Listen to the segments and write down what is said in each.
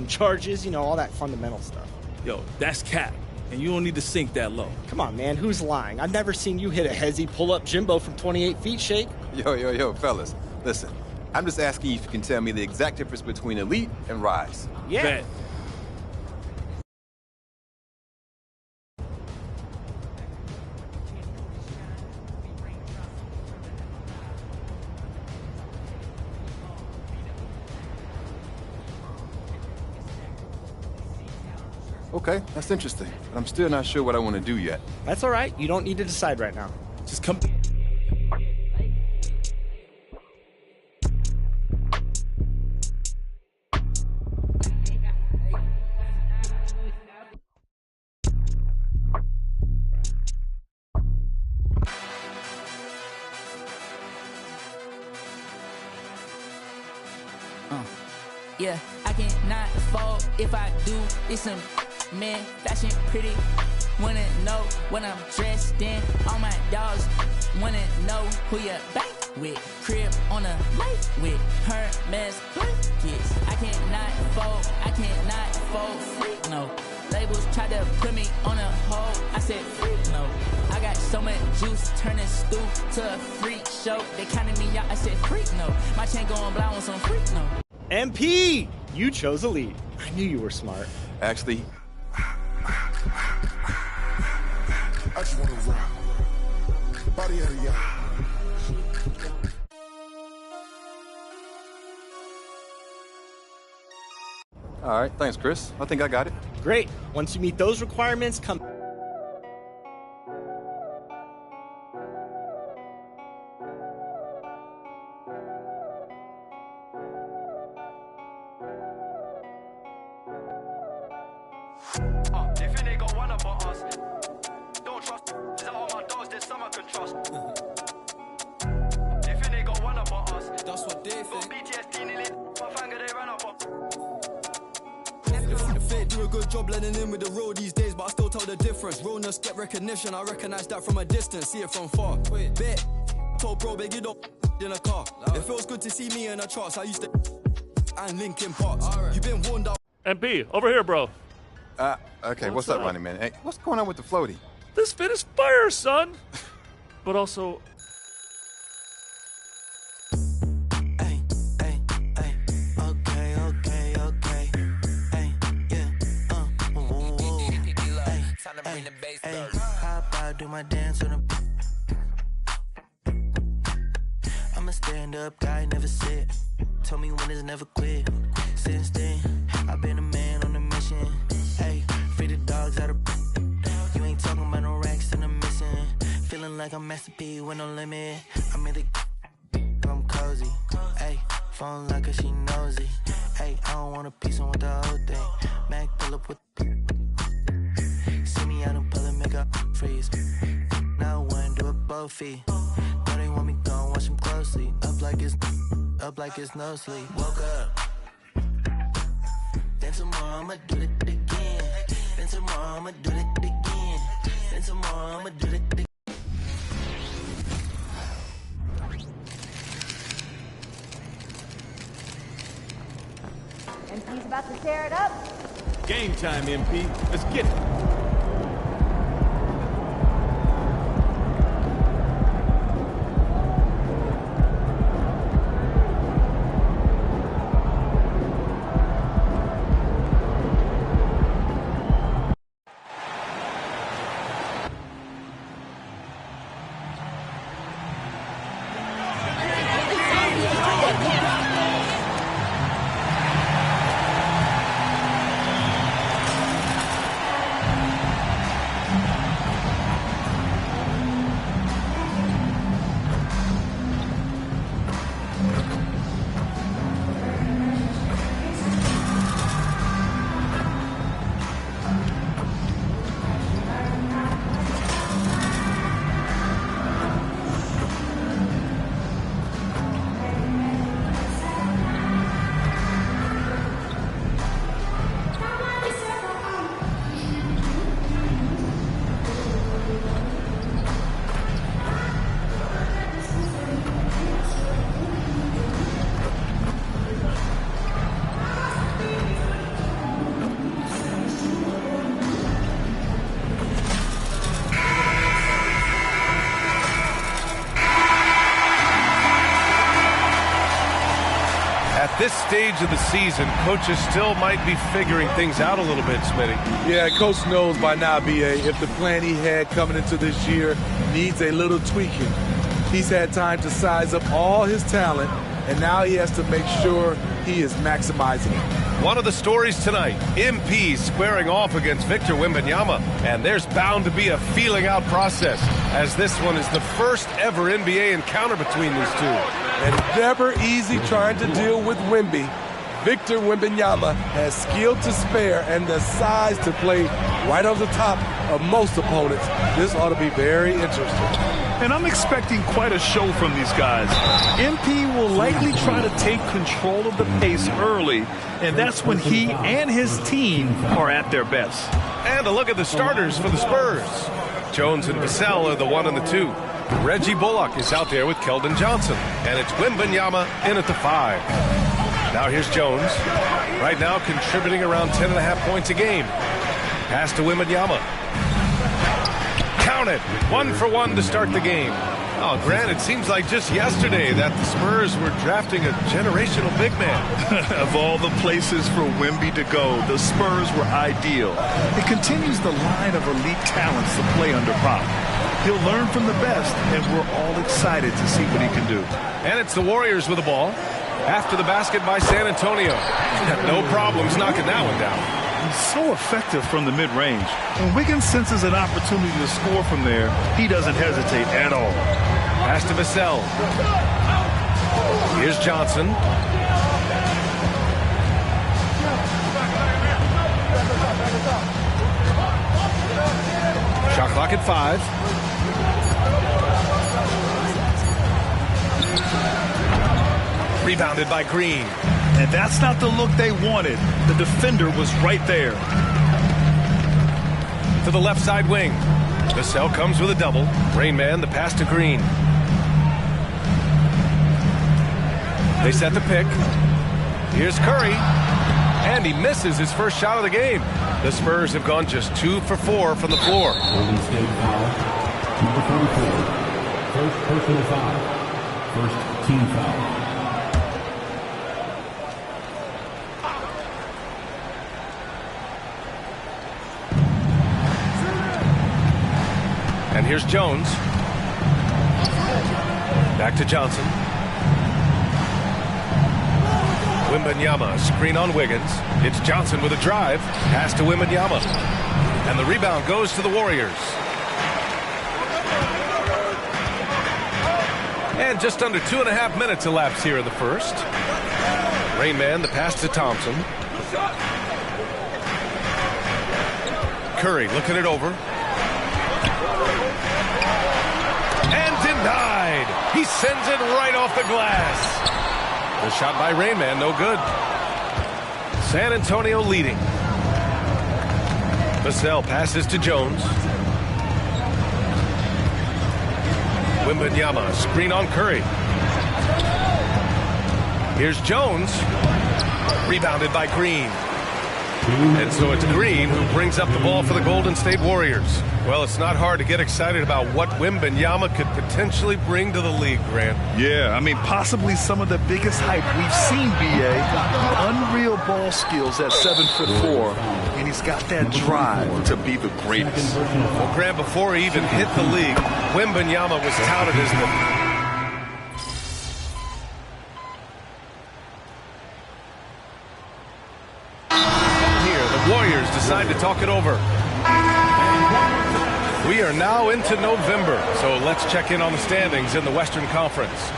charges, you know, all that fundamental stuff. Yo, that's cap, and you don't need to sink that low. Come on, man, who's lying? I've never seen you hit a hezzy pull-up Jimbo from 28 feet, Shake. Yo, fellas, listen. I'm just asking if you can tell me the exact difference between elite and rise. Yeah. Bet. Okay, that's interesting. But I'm still not sure what I want to do yet. That's all right. You don't need to decide right now. Just come. Yeah, I cannot fall if I do. It's some man, fashion pretty. Wanna know what I'm dressed in. All my dogs wanna know who you bank with. Crib on a lake with Hermes blankets. I cannot fold, freak no. Labels try to put me on a hole. I said freak no. I got so much juice, turning stew to a freak show. They counted me out, I said freak no. My chain going blind on some freak no. MP, you chose elite. I knew you were smart. Actually, I just want to rock. Body out of y'all. all right, thanks, Chris. I think I got it. Great. Once you meet those requirements, come. They think they got one about us. Don't trust. Is that all my dogs? There's some I can trust. They think they got one about us. That's what they think. Got PTSD nearly. My finger they ran up on. The fit do a good job blending in with the road these days, but I still tell the difference. Realness get recognition. I recognize that from a distance, see it from far. Bet. Told bro, big you don't in a car. It feels good to see me in the charts. I used to and Linkin Parks. You've been warned up. MP, over here, bro. Okay, what's up, Ronnie, man? Hey, what's going on with the floaty? This fit is fire, son. But also, Okay. Hey, yeah. How about do my dance on the I'm a stand-up guy, never sit. Told me when it's never quit. Since then, I've been a man on a mission. Hey, free the dogs out of. You ain't talking about no racks and I'm missing. Feeling like I'm Master P with no limit. I'm in the. I'm cozy. Hey, phone like her, she nosy. Hey, I don't want a piece on with the whole thing. Mac pull up with. See me out and pull it, make up freeze. Now one do a both feet. Know they want me gone, watch them closely. Up like it's no sleep. Woke up. Then tomorrow I'ma do it again. Then tomorrow I'ma do it again. Then tomorrow I'ma do it again. MP's about to tear it up. Game time, MP. Let's get it. this stage of the season, coaches still might be figuring things out a little bit, Smitty. Yeah, Coach knows by now, B.A., if the plan he had coming into this year needs a little tweaking. He's had time to size up all his talent, and now he has to make sure he is maximizing it. One of the stories tonight, MP squaring off against Victor Wembanyama, and there's bound to be a feeling out process, as this one is the first ever NBA encounter between these two. And never easy trying to deal with Wemby. Victor Wembanyama has skill to spare and the size to play right on the top of most opponents. This ought to be very interesting. And I'm expecting quite a show from these guys. MP will likely try to take control of the pace early, and that's when he and his team are at their best. And a look at the starters for the Spurs. Jones and Vassell are the 1 and the 2. Reggie Bullock is out there with Keldon Johnson, and it's Wembanyama in at the 5. Now here's Jones, right now contributing around 10.5 points a game. Pass to Wembanyama. Count it, 1 for 1 to start the game. Oh, Grant, it seems like just yesterday that the Spurs were drafting a generational big man. Of all the places for Wemby to go, the Spurs were ideal. It continues the line of elite talents to play under Pop. He'll learn from the best, and we're all excited to see what he can do. And it's the Warriors with the ball. After the basket by San Antonio. No problems knocking that one down. He's so effective from the mid-range. When Wiggins senses an opportunity to score from there, he doesn't hesitate at all. Pass to Vassell. Here's Johnson. Shot clock at 5. Rebounded by Green. And that's not the look they wanted. The defender was right there. To the left side wing. Vassell comes with a double. Rain Man, the pass to Green. They set the pick. Here's Curry. And he misses his first shot of the game. The Spurs have gone just 2 for 4 from the floor. Golden State foul. Number 44. First personal foul. First team foul. And here's Jones. Back to Johnson. Wembanyama, screen on Wiggins. It's Johnson with a drive. Pass to Wembanyama. And the rebound goes to the Warriors. And just under 2.5 minutes elapsed here in the first. Rain Man, the pass to Thompson. Curry looking it over. And denied. He sends it right off the glass. The shot by Rain Man, no good. San Antonio leading. Vassell passes to Jones. Wembanyama, screen on Curry. Here's Jones. Rebounded by Green. And so it's Green who brings up the ball for the Golden State Warriors. Well, it's not hard to get excited about what Wembanyama could potentially bring to the league, Grant. Yeah, I mean, possibly some of the biggest hype we've seen, B.A. Unreal ball skills at 7'4", and he's got that drive to be the greatest. Well, Grant, before he even hit the league, Wembanyama was touted as the... Warriors decide to talk it over. We are now into November, so let's check in on the standings in the Western Conference.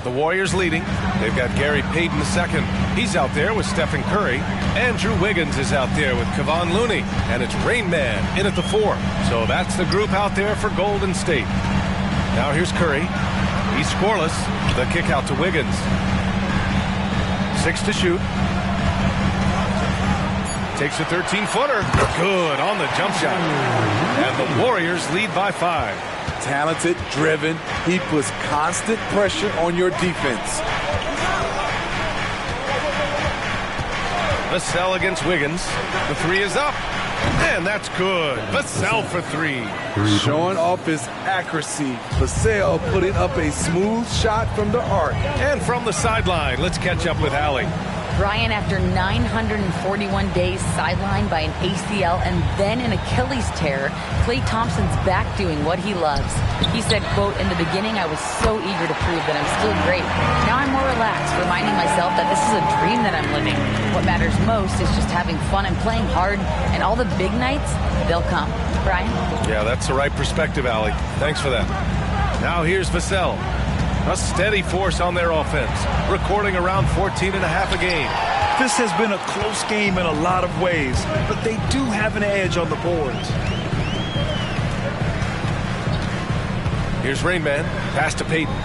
The Warriors leading. They've got Gary Payton II. He's out there with Stephen Curry. Andrew Wiggins is out there with Kevon Looney. And it's Rain Man in at the 4. So that's the group out there for Golden State. Now here's Curry. He's scoreless. The kick out to Wiggins. 6 to shoot. Takes a 13-footer. Good on the jump shot. And the Warriors lead by 5. Talented, driven. He puts constant pressure on your defense. Vassell against Wiggins. The 3 is up. And that's good. Vassell for three. Showing off his accuracy. Vassell putting up a smooth shot from the arc. And from the sideline, let's catch up with Allie. Brian, after 941 days sidelined by an ACL and then an Achilles tear, Klay Thompson's back doing what he loves. He said, quote, "In the beginning, I was so eager to prove that I'm still great. Now I'm more relaxed, reminding myself that this is a dream that I'm living. What matters most is just having fun and playing hard, and all the big nights, they'll come." Brian? Yeah, that's the right perspective, Allie. Thanks for that. Now here's Vassell. A steady force on their offense, recording around 14.5 a game. This has been a close game in a lot of ways, but they do have an edge on the boards. Here's Rain Man, pass to Payton.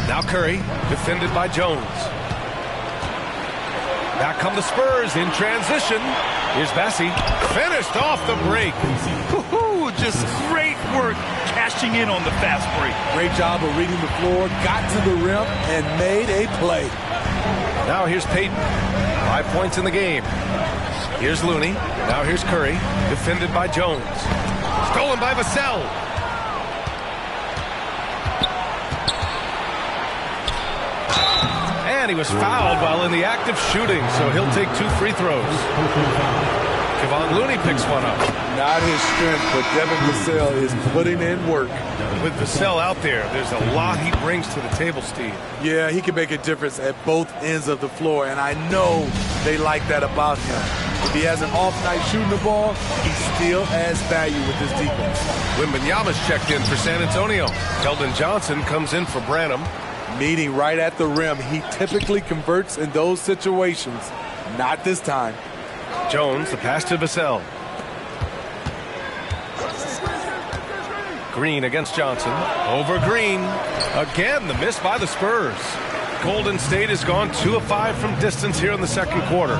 Now Curry, defended by Jones. Back come the Spurs in transition. Here's Bassey, finished off the break. Just great work cashing in on the fast break. Great job of reading the floor, got to the rim, and made a play. Now here's Payton, 5 points in the game. Here's Looney, now here's Curry, defended by Jones. Stolen by Vassell. And he was fouled while in the act of shooting, so he'll take 2 free throws. Kevon Looney picks one up. Not his strength, but Devin Vassell is putting in work. With Vassell out there, there's a lot he brings to the table, Steve. Yeah, he can make a difference at both ends of the floor, and I know they like that about him. If he has an off night shooting the ball, he still adds value with his defense. Wembanyama's checked in for San Antonio. Keldon Johnson comes in for Branham. Meeting right at the rim. He typically converts in those situations. Not this time. Jones, the pass to Vassell. Green against Johnson. Over Green. Again, the miss by the Spurs. Golden State has gone 2 of 5 from distance here in the second quarter.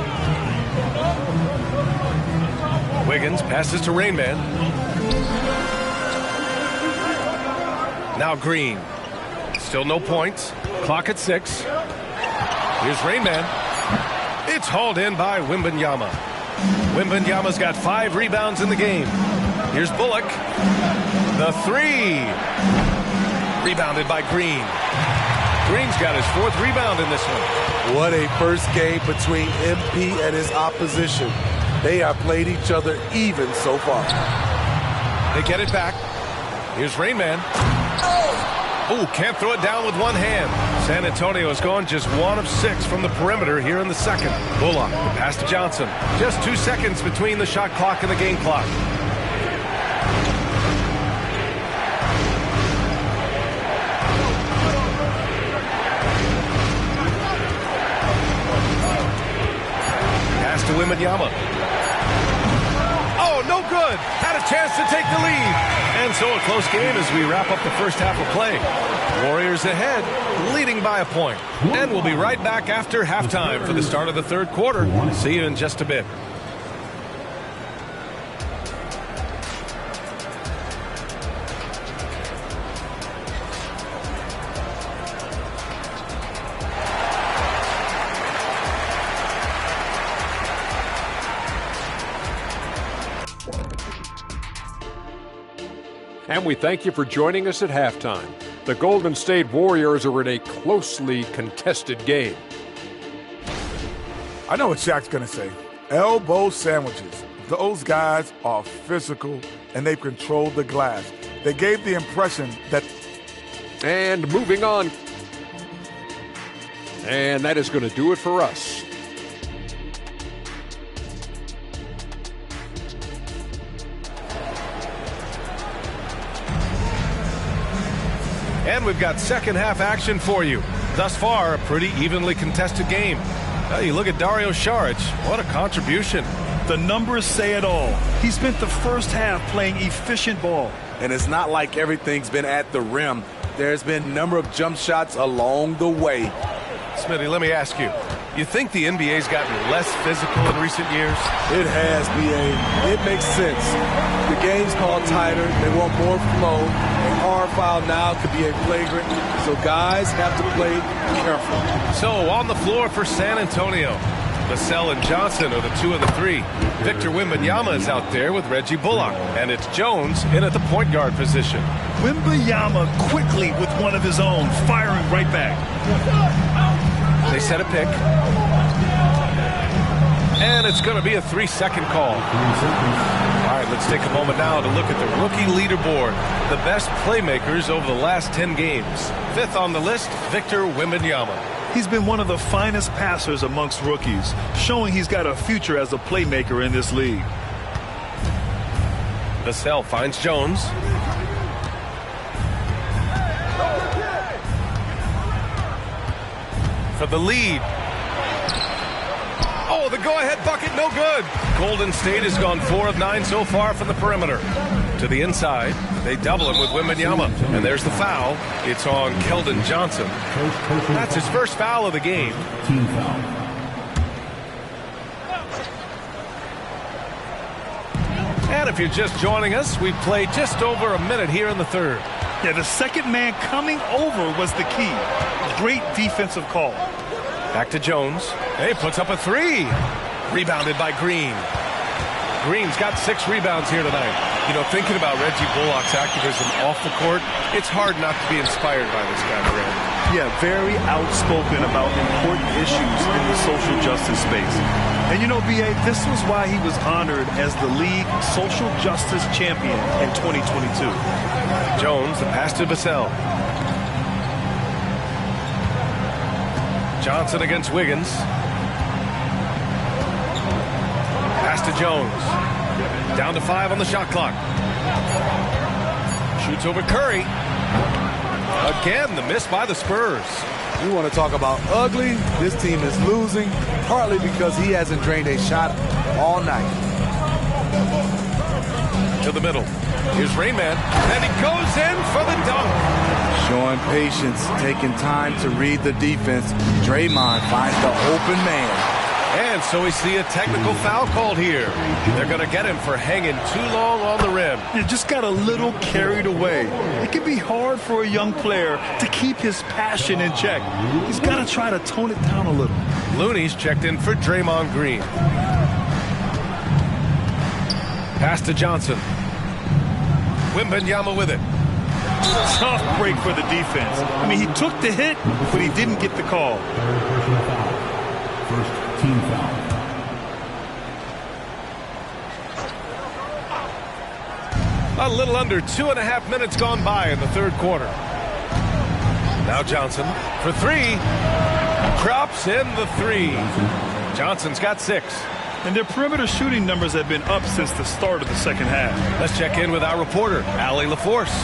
Wiggins passes to Rain Man. Now Green. Still no points. Clock at 6. Here's Rain Man. It's hauled in by Wembanyama. Wembanyama's got 5 rebounds in the game. Here's Bullock. The 3. Rebounded by Green. Green's got his 4th rebound in this one. What a first game between MP and his opposition. They have played each other even so far. They get it back. Here's Rain Man. Oh, can't throw it down with one hand. San Antonio has gone just 1 of 6 from the perimeter here in the second. Bullock, the pass to Johnson. Just 2 seconds between the shot clock and the game clock. Pass to Wembanyama. Oh, no good. Had a chance to take the lead. And so a close game as we wrap up the first half of play. Warriors ahead, leading by a point. And we'll be right back after halftime for the start of the third quarter. See you in just a bit. And we thank you for joining us at halftime. The Golden State Warriors are in a closely contested game. I know what Shaq's going to say. Elbow sandwiches. Those guys are physical, and they've controlled the glass. They gave the impression that... And moving on. And that is going to do it for us. And we've got second half action for you. Thus far, a pretty evenly contested game. Well, you look at Dario Saric. What a contribution. The numbers say it all. He spent the first half playing efficient ball. And it's not like everything's been at the rim. There's been a number of jump shots along the way. Smitty, let me ask you. You think the NBA's gotten less physical in recent years? It has, B.A. It makes sense. The game's called tighter. They want more flow. A hard foul now could be a flagrant. So guys have to play careful. So on the floor for San Antonio. Vassell and Johnson are the 2 and the 3. Victor Wembanyama is out there with Reggie Bullock. And it's Jones in at the point guard position. Wembanyama quickly with one of his own, firing right back. They set a pick. And it's going to be a 3-second call. All right, let's take a moment now to look at the rookie leaderboard. The best playmakers over the last 10 games. 5th on the list, Victor Wembanyama. He's been one of the finest passers amongst rookies, showing he's got a future as a playmaker in this league. Vassell finds Jones. For the lead. Oh, the go-ahead bucket, no good. Golden State has gone 4 of 9 so far from the perimeter. To the inside, they double him with Wembanyama. And there's the foul. It's on Keldon Johnson. That's his first foul of the game. Team foul. And if you're just joining us, we've played just over a minute here in the third. Yeah, the second man coming over was the key. Great defensive call. Back to Jones. He puts up a 3. Rebounded by Green. Green's got 6 rebounds here tonight. You know, thinking about Reggie Bullock's activism off the court, it's hard not to be inspired by this guy, Grant. Yeah, very outspoken about important issues in the social justice space. And you know, B.A., this was why he was honored as the league social justice champion in 2022. Jones, the pass to Vassell. Johnson against Wiggins. Pass to Jones. Down to 5 on the shot clock. Shoots over Curry. Again, the miss by the Spurs. You want to talk about ugly? This team is losing, partly because he hasn't drained a shot all night. To the middle. Here's Rayman, and he goes in for the dunk. Showing patience, taking time to read the defense. Draymond finds the open man. And so we see a technical foul called here. They're going to get him for hanging too long on the rim. You just got a little carried away. It can be hard for a young player to keep his passion in check. He's got to try to tone it down a little. Looney's checked in for Draymond Green. Pass to Johnson. Wembanyama with it. Tough break for the defense. I mean, he took the hit, but he didn't get the call. First team foul. A little under 2.5 minutes gone by in the third quarter. Now Johnson for 3. Drops in the 3. Johnson's got 6. And their perimeter shooting numbers have been up since the start of the second half. Let's check in with our reporter, Allie LaForce.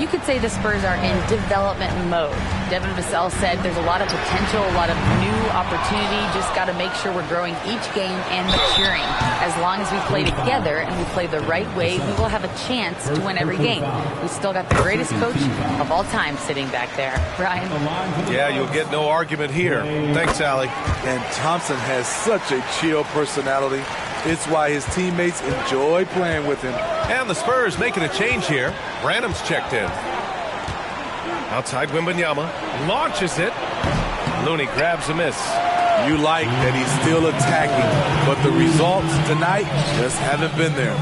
You could say the Spurs are in development mode. Devin Vassell said there's a lot of potential, a lot of new opportunity. Just got to make sure we're growing each game and maturing. As long as we play together and we play the right way, we will have a chance to win every game. We still got the greatest coach of all time sitting back there. Brian? Yeah, you'll get no argument here. Thanks, Allie. And Thompson has such a chill personality. It's why his teammates enjoy playing with him. And the Spurs making a change here. Branham's checked in. Outside Wembanyama. Launches it. Looney grabs a miss. You like that he's still attacking, but the results tonight just haven't been there.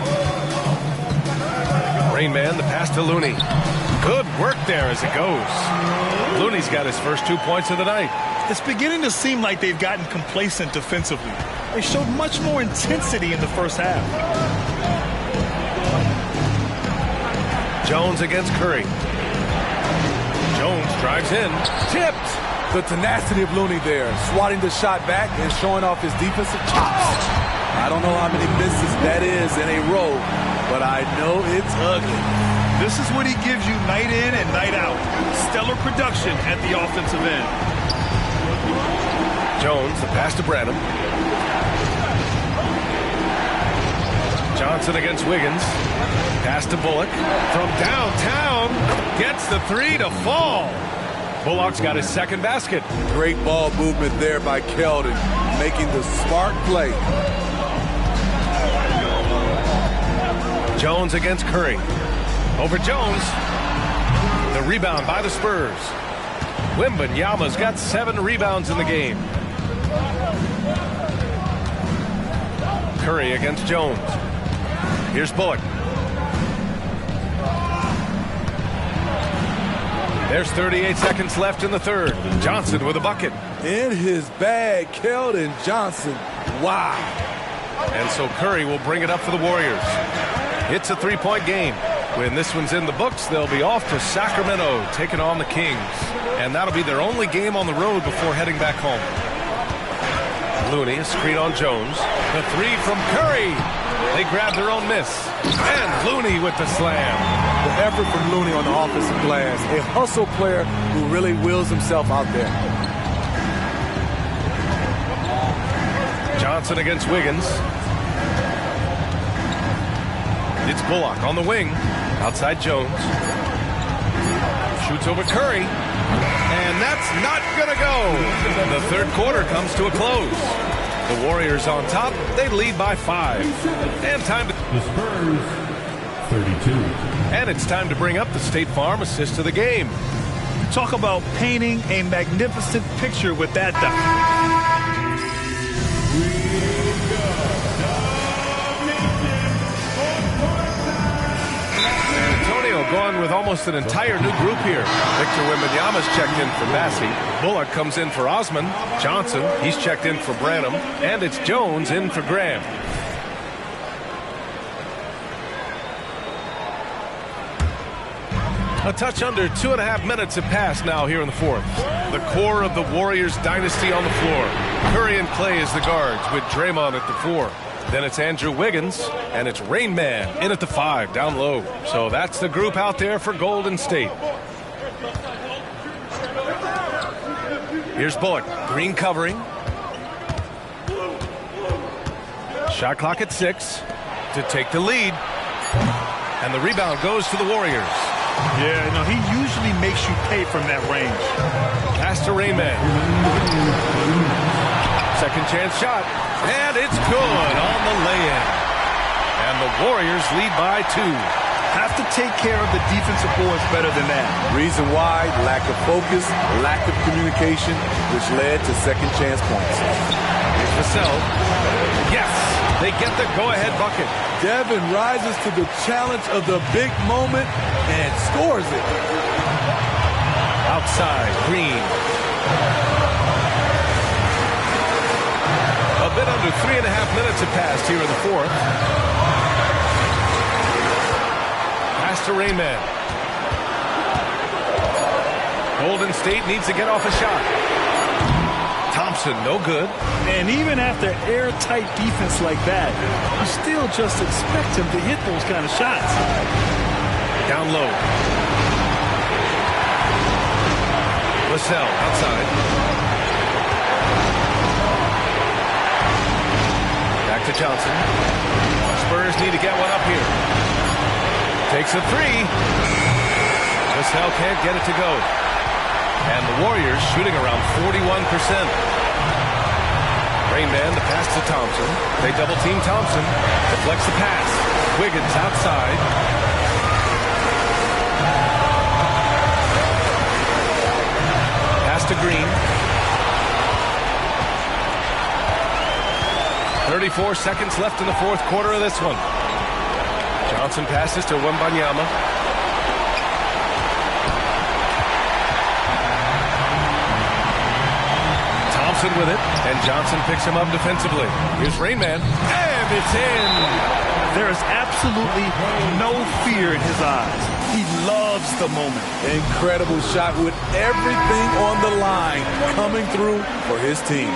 Rain Man, the pass to Looney. Good work there as it goes. Looney's got his first 2 points of the night. It's beginning to seem like they've gotten complacent defensively. They showed much more intensity in the first half. Jones against Curry. Jones drives in. Tipped. The tenacity of Looney there, swatting the shot back and showing off his defensive chops. I don't know how many misses that is in a row, but I know it's ugly. This is what he gives you night in and night out. Stellar production at the offensive end. Jones, the pass to Branham. Johnson against Wiggins. Pass to Bullock. From downtown. Gets the 3 to fall. Bullock's got his second basket. Great ball movement there by Keldon, making the smart play. Jones against Curry. Over Jones. The rebound by the Spurs. Wembanyama's got 7 rebounds in the game. Curry against Jones. Here's Bullock. There's 38 seconds left in the third. Johnson with a bucket. In his bag, Keldon Johnson. Wow. And so Curry will bring it up for the Warriors. It's a three-point game. When this one's in the books, they'll be off to Sacramento, taking on the Kings. And that'll be their only game on the road before heading back home. Looney, a screen on Jones. The three from Curry. They grab their own miss. And Looney with the slam. The effort from Looney on the offensive glass. A hustle player who really wills himself out there. Johnson against Wiggins. It's Bullock on the wing. Outside Jones. Shoots over Curry. And that's not going to go. The third quarter comes to a close. The Warriors on top. They lead by 5. And time to... The Spurs, 32. And it's time to bring up the State Farm assist of the game. Talk about painting a magnificent picture with that dunk. Going with almost an entire new group here. Victor Wembanyama's checked in for Massey. Bullock comes in for Osman. Johnson, he's checked in for Branham. And it's Jones in for Graham. A touch under 2.5 minutes have passed now here in the fourth. The core of the Warriors dynasty on the floor. Curry and Clay as the guards with Draymond at the 4. Then it's Andrew Wiggins, and it's Rain Man in at the 5, down low. So that's the group out there for Golden State. Here's Bullock, Green covering. Shot clock at 6 to take the lead. And the rebound goes to the Warriors. Yeah, you know, he usually makes you pay from that range. Pass to Rain Man. Second chance shot. And it's good on the lay-in. And the Warriors lead by 2. Have to take care of the defensive boards better than that. Reason why, lack of focus, lack of communication, which led to second chance points. Here's Vassell. Yes, they get the go-ahead bucket. Devin rises to the challenge of the big moment and scores it. Outside, Green. A bit under 3.5 minutes have passed here in the fourth. Pass to Rain Man. Golden State needs to get off a shot. Thompson, no good. And even after airtight defense like that, you still just expect him to hit those kind of shots. Down low. Vassell outside. Back to Johnson. Spurs need to get one up here. Takes a 3. Vassell can't get it to go. And the Warriors shooting around 41%. Rain Man, the pass to Thompson. They double team Thompson. Deflects the pass. Wiggins outside. Pass to Green. 34 seconds left in the fourth quarter of this one. Johnson passes to Wembanyama. Thompson with it, and Johnson picks him up defensively. Here's Rain Man, and it's in. There is absolutely no fear in his eyes. He loves the moment. Incredible shot with everything on the line coming through for his team.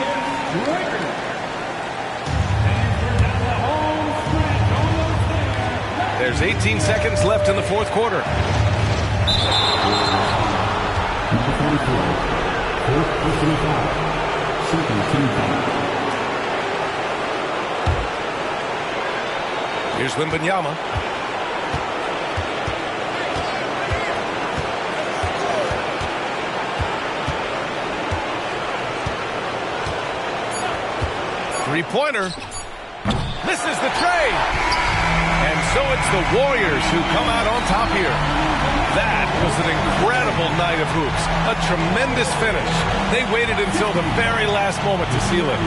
There's 18 seconds left in the fourth quarter. Number 44, fourth personal foul, second team foul. Here's Wembanyama. Three-pointer. Misses the tray. And so it's the Warriors who come out on top here. That was an incredible night of hoops. A tremendous finish. They waited until the very last moment to seal it.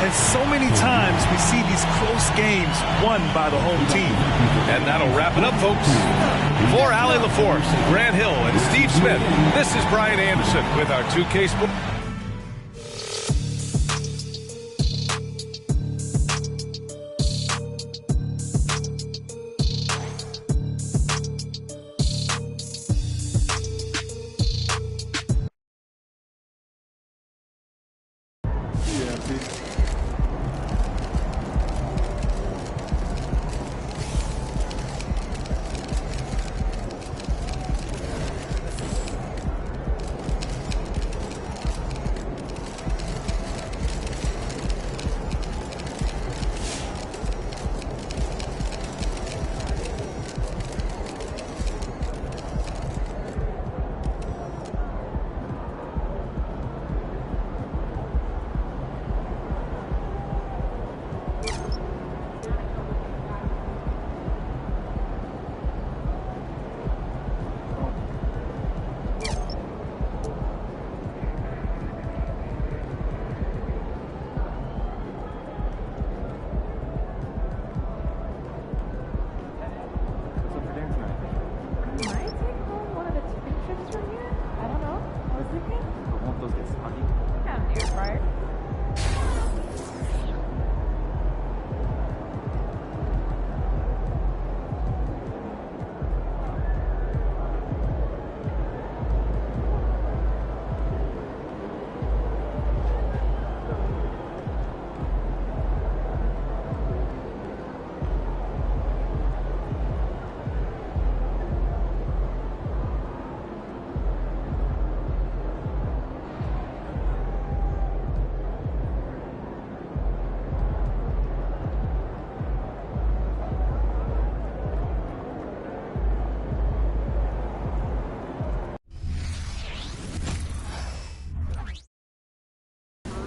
And so many times we see these close games won by the home team. And that'll wrap it up, folks. For Allie LaForce, Grant Hill, and Steve Smith, this is Brian Anderson with our 2K Sports.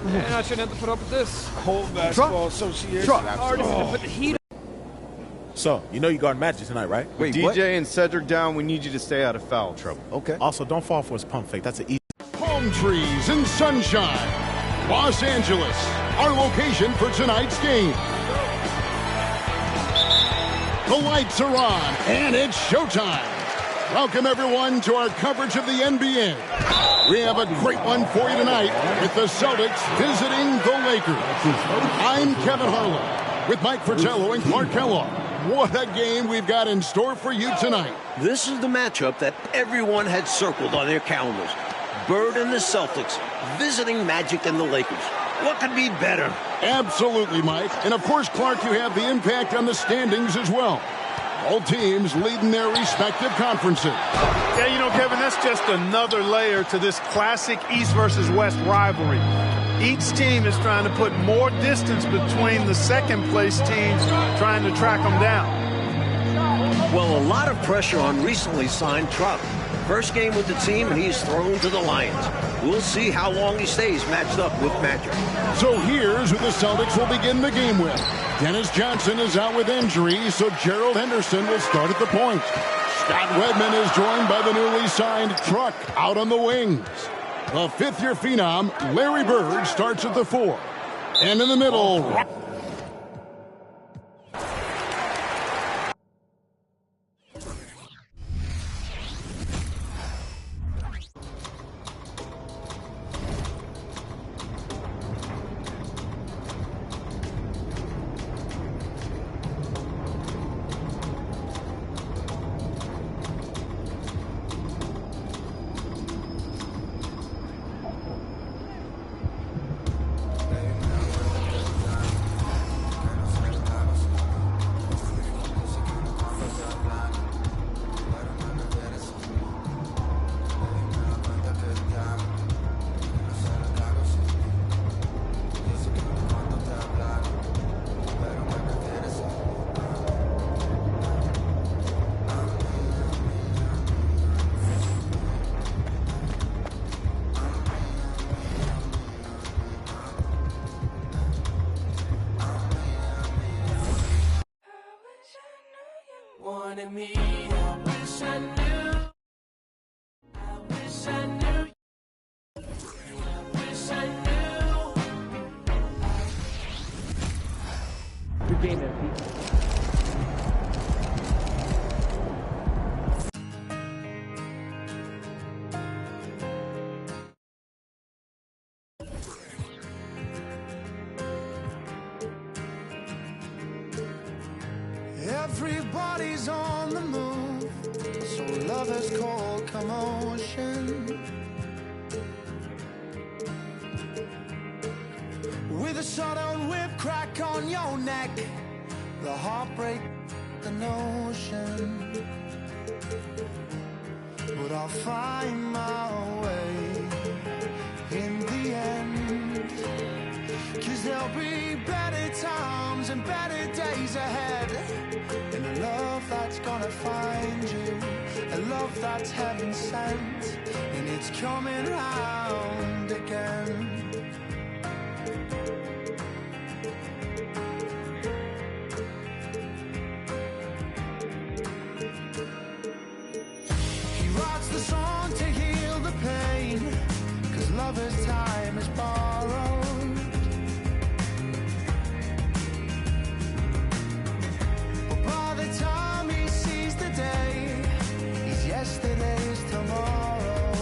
And I shouldn't have to put up with this. Whole basketball association. Artists to put the heat on. So, you know you guard Magic tonight, right? Wait, DJ what? And Cedric down, we need you to stay out of foul trouble. Okay. Also, don't fall for his pump fake. That's an easy. Palm trees and sunshine. Los Angeles, our location for tonight's game. The lights are on, and it's showtime. Welcome, everyone, to our coverage of the NBA. We have a great one for you tonight with the Celtics visiting the Lakers. I'm Kevin Harlan with Mike Fratello and Clark Kellogg. What a game we've got in store for you tonight. This is the matchup that everyone had circled on their calendars. Bird and the Celtics visiting Magic and the Lakers. What could be better? Absolutely, Mike. And of course, Clark, you have the impact on the standings as well. All teams leading their respective conferences. Yeah, you know, Kevin, that's just another layer to this classic East versus West rivalry. Each team is trying to put more distance between the second-place teams trying to track them down. Well, a lot of pressure on recently signed Truck. First game with the team, and he's thrown to the Lions. We'll see how long he stays matched up with Magic. So here's who the Celtics will begin the game with. Dennis Johnson is out with injury, so Gerald Henderson will start at the point. Scott Wedman is joined by the newly signed Truck out on the wings. The fifth-year phenom, Larry Bird, starts at the 4. And in the middle... Wanted me game, MP. Everybody's on the move, so love has called commotion. With a sudden whip crack on your neck, the heartbreak, the notion. But I'll find my way in the end, 'cause there'll be better times and better days ahead. And a love that's gonna find you, a love that's heaven sent, and it's coming round again. He writes the song to heal the pain, 'cause lover's time is borrowed. But by the time he sees the day, he's yesterday's tomorrow.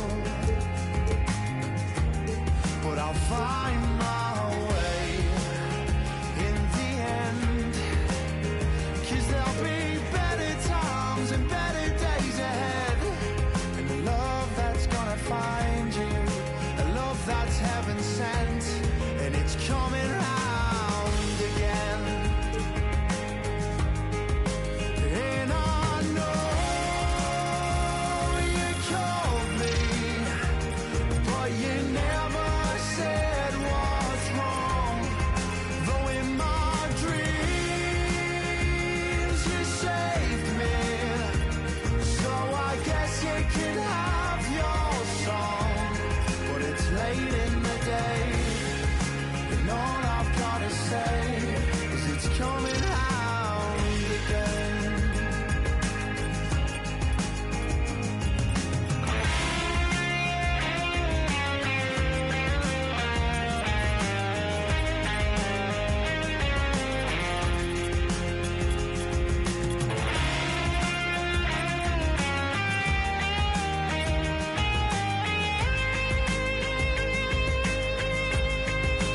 But I'll find my way in the end, 'cause there'll be better times and better days ahead. And a love that's gonna find you, a love that's heaven sent, and it's coming round again. And I know you called me, but you never said what's wrong. Though in my dreams you saved me, so I guess you can have your song. But it's late in the day, and all I've gotta say is it's coming round again.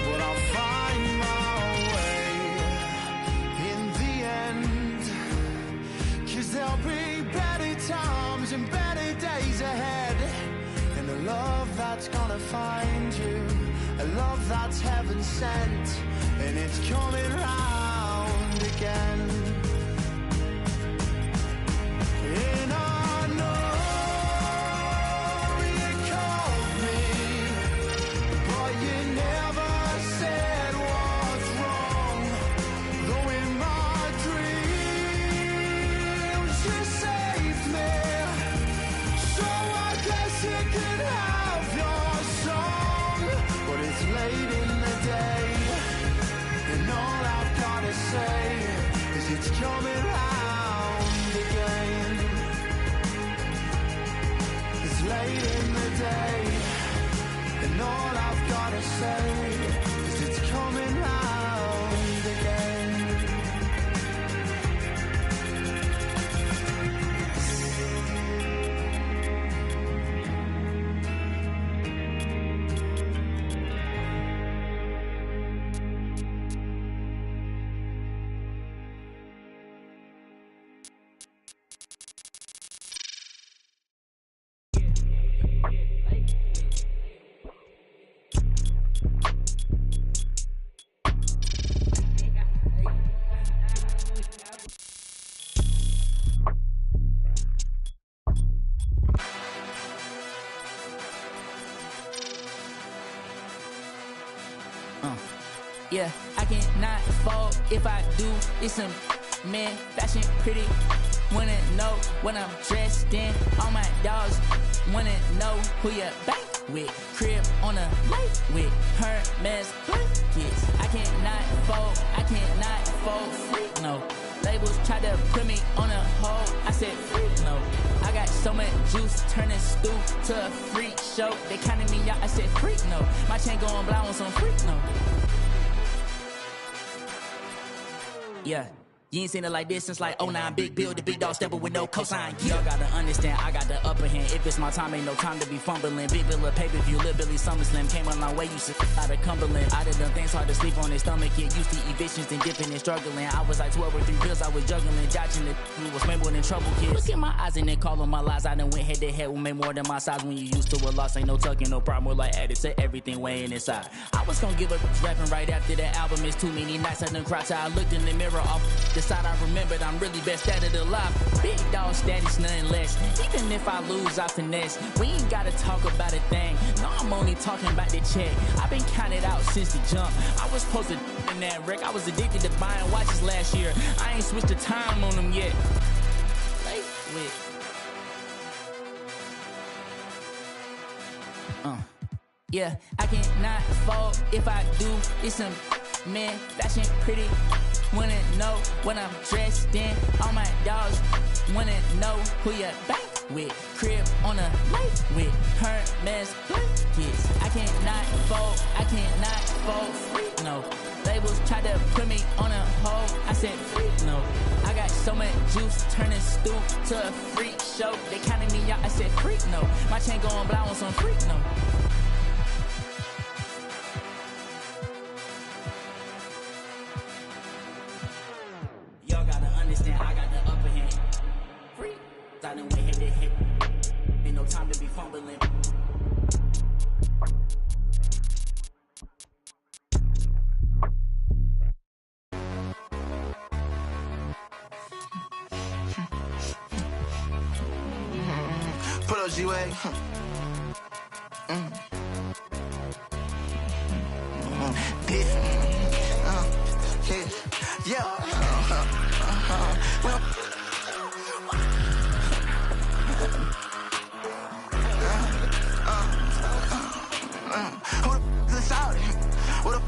But I'll find my way in the end, 'cause there'll be better times and better days ahead. And a love that's gonna find you, a love that's heaven sent, and it's coming round again. And I know you called me, but you never said what's wrong. Though in my dreams you saved me, so I guess you could have your song. But it's late in the day, and all I've gotta say is it's coming round again. It's late in the day, and all I've gotta say is it's coming round again. Yeah, I cannot fall. If I do, it's some man fashion pretty. Wanna know what I'm dressed in. All my dogs wanna know who you bank with. Crib on a lake with Hermes blankets. I cannot fall, freak no. Labels try to put me on a hold. I said freak no. I got so much juice, turning stew to a freak show. They counted me out. I said freak no. My chain going blind on some freak no. Yeah. You ain't seen it like this since like 09, big bill, the big dog stepper with no cosign. Y'all gotta understand, I got the upper hand. If it's my time, ain't no time to be fumbling. Big bill of pay-per-view, Lil Billy SummerSlam. Came a long way, you sit out of Cumberland. I done things hard to sleep on his stomach. Get used to evictions and dipping and struggling. I was like 12 or 3 bills, I was juggling. Dodging the was way more than trouble kids. Look at my eyes and then call on my lies. I done went head to head with me more than my size. When you used to a loss, ain't no tucking, no problem. We're like added to everything weighing inside. I was gonna give up rapping right after that album. It's too many nights I done cried till I looked in the mirror off the side I remembered. I'm really best at it alive. Big dog status, nothing less. Even if I lose, I finesse. We ain't gotta talk about a thing. No, I'm only talking about the check. I've been counted out since the jump. I was supposed to in that wreck. I was addicted to buying watches last year. I ain't switched the time on them yet. Late with. Yeah, I cannot fall if I do. It's some man, fashion pretty. Wanna know what I'm dressed in. All my dogs wanna know who you bank with. Crib on a lake with Hermes blankets. I cannot fold free, no. Labels tried to put me on a hold. I said free, no. I got so much juice, turning stoop to a freak show. They counted me out, I said freak, no. My chain going blind on some freak, no. Y'all gotta understand, I got the upper hand. Free, I done went head to head. Ain't no time to be fumbling. Pull up G-Way. Yeah. Who the f*** is shouting? What the f***